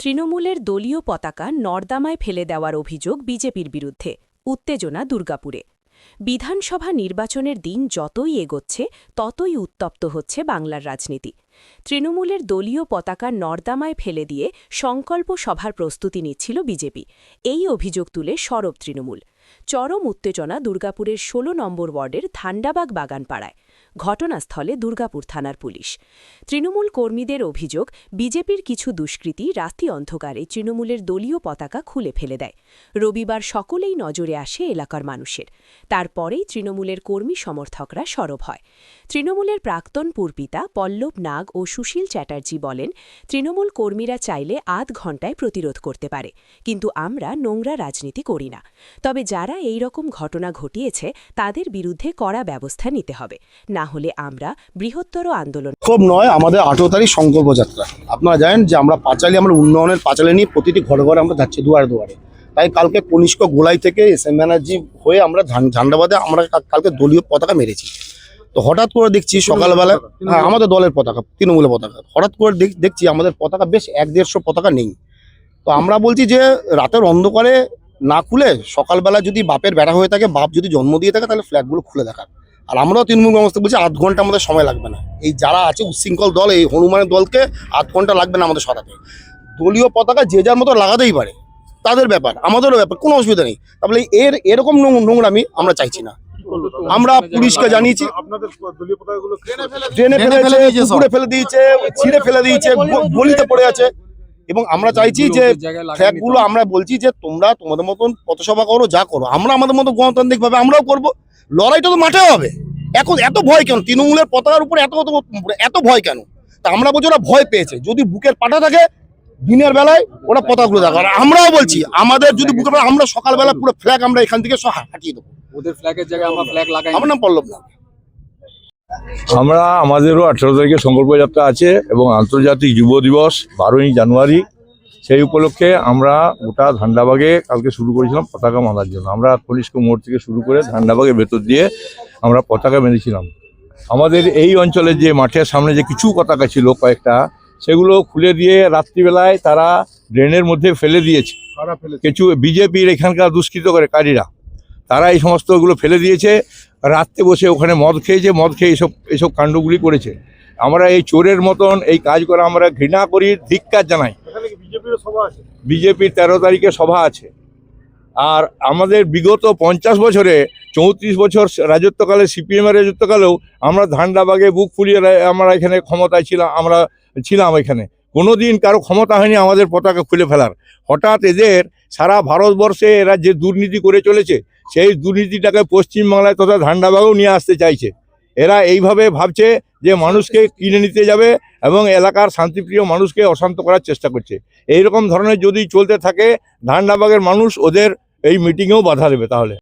তৃণমূলের দলীয় পতাকা নর্দামায় ফেলে দেওয়ার অভিযোগ বিজেপির বিরুদ্ধে, উত্তেজনা দুর্গাপুরে। বিধানসভা নির্বাচনের দিন যতই এগোচ্ছে ততই উত্তপ্ত হচ্ছে বাংলার রাজনীতি। তৃণমূলের দলীয় পতাকা নর্দামায় ফেলে দিয়ে সংকল্প সভার প্রস্তুতি নিচ্ছিল বিজেপি। এই অভিযোগ তুলে সরব তৃণমূল। চরম উত্তেজনা দুর্গাপুরের ১৬ নম্বর ওয়ার্ডের ধান্ডাবাগ বাগানপাড়ায়। ঘটনাস্থলে দুর্গাপুর থানার পুলিশ। তৃণমূল কর্মীদের অভিযোগ, বিজেপির কিছু দুষ্কৃতী রাতি অন্ধকারে তৃণমূলের দলীয় পতাকা খুলে ফেলে দেয়। রবিবার সকলেই নজরে আসে এলাকার মানুষের। তারপরেই তৃণমূলের কর্মী সমর্থকরা সরব হয়। তৃণমূলের প্রাক্তন পুরপিতা পল্লব নাগ ও সুশীল চ্যাটার্জি বলেন, তৃণমূল কর্মীরা চাইলে আধ ঘণ্টায় প্রতিরোধ করতে পারে, কিন্তু আমরা নোংরা রাজনীতি করি না। তবে যারা এই রকম ঘটনা ঘটিয়েছে তাদের বিরুদ্ধে কড়া ব্যবস্থা নিতে হবে, না হলে আমরা বৃহত্তর আন্দোলন। খুব নয়, আমাদের 18 তারিখ সংকল্প যাত্রা। আপনারা জানেন যে আমরা পাঁচালী, আমরা উন্নয়নের পাঁচালী নিয়ে প্রতিটি ঘরে ঘরে আমরা যাচ্ছি, দুয়ারে দুয়ারে। তাই কালকে কনিষ্ক গোলাই থেকে SM ব্যানার্জি হয়ে আমরা ঝান্ডাবাদে আমরা কালকে দলীয় পতাকা মেরেছি। তো হঠাৎ করে দেখছি সকালবেলা, হ্যাঁ আমাদের দলের পতাকা, তৃণমূলের পতাকা, হঠাৎ করে দেখছি আমাদের পতাকা বেশ 1-150 পতাকা নেই। তো আমরা বলছি যে রাতের অন্ধকারে না খুলে সকালবেলা যদি বাপের বেড়া হয়ে থাকে, বাপ যদি জন্ম দিয়ে থাকে, তাহলে ফ্ল্যাগগুলো খুলে দেখার। আর আমরাও তৃণমূল ব্যবস্থা বলছি আধ ঘন্টা আমাদের সময় লাগবে না। এই যারা আছে উচ্ছৃঙ্খল দল, এই হনুমানের দলকে আধ ঘন্টা লাগবে না আমাদের সরাতে। দলীয় পতাকা যে যার মতো লাগাতেই পারে, তাদের ব্যাপার, আমাদেরও ব্যাপার, কোনো অসুবিধা নেই। তাহলে এরকম নোংরামি আমরা চাইছি না। আমরা পুলিশকে জানিয়েছি, ট্রেনে ফেলেছে, পুকুরে ফেলে দিয়েছে, ছিঁড়ে ফেলে দিয়েছে, গলিতে পড়ে আছে। এবং আমরা চাইছি যে ফ্ল্যাগগুলো, আমরা বলছি যে তোমরা তোমাদের মতন পথসভা করো, যা করো, আমরা আমাদের মতো গণতান্ত্রিকভাবে আমরাও করবো। লড়াইটা তো মাঠে হবে। এখন এত ভয় কেন তৃণমূলের পতাকার উপরে, এত ভয় কেন? তা আমরা বলছি ওরা ভয় পেয়েছে। যদি বুকের পাটা থাকে দিনের বেলায় ওরা পতাকাগুলো দেখো। আর আমরাও বলছি আমাদের যদি বুকের পাটা, আমরা সকালবেলা পুরো ফ্ল্যাগ আমরা এখান থেকে সব হাঁটিয়ে দেবো। ওদের ফ্ল্যাগের জায়গায় আমরা ফ্ল্যাগ লাগাই। আমার নাম পল্লব নাগ। আমাদেরও 18 তারিখে সংকল্প যাত্রা আছে এবং আন্তর্জাতিক যুব দিবস 12ই জানুয়ারি। সেই উপলক্ষে আমরা গোটা ধান্ডাবাগে কালকে শুরু করেছিলাম পতাকা বাঁধার জন্য। আমরা কনিষ্ক মোড় থেকে শুরু করে ধান্ডাবাগের ভেতর দিয়ে আমরা পতাকা বেঁধেছিলাম। আমাদের এই অঞ্চলে যে মাঠের সামনে যে কিছু পতাকা ছিল কয়েকটা, সেগুলো খুলে দিয়ে রাত্রিবেলায় তারা ড্রেনের মধ্যে ফেলে দিয়েছে। কিছু বিজেপির এখানকার দুষ্কৃতকারীরা তারা এই সমস্তগুলো ফেলে দিয়েছে। রাত্রে বসে ওখানে মদ খেয়েছে, মদ খেয়ে এইসব কাণ্ডগুলি করেছে। আমরা এই চোরের মতন এই কাজ করে আমরা ঘৃণা করি, ধিক্কার জানাই। বিজেপির 13 তারিখে সভা আছে। আর আমাদের বিগত 50 বছরে 34 বছর রাজত্বকালে, CPM-এর রাজত্বকালেও আমরা ধান্ডাবাগে বুক ফুলিয়ে আমরা এখানে ক্ষমতায় ছিলাম এখানে। কোনোদিন কারো ক্ষমতা হয়নি আমাদের পতাকা খুলে ফেলার। হঠাৎ এদের সারা ভারতবর্ষে এরা যে দুর্নীতি করে চলেছে, সেই দুর্নীতিটাকে পশ্চিমবাংলায় তথা ধান্ডাবাগেও নিয়ে আসতে চাইছে। এরা এইভাবে ভাবছে যে মানুষকে কিনে নিতে যাবে এবং এলাকার শান্তিপ্রিয় মানুষকে অশান্ত করার চেষ্টা করছে। এইরকম ধরনের যদি চলতে থাকে, ধান্ডাবাগের মানুষ ওদের এই মিটিংয়েও বাধা দেবে তাহলে।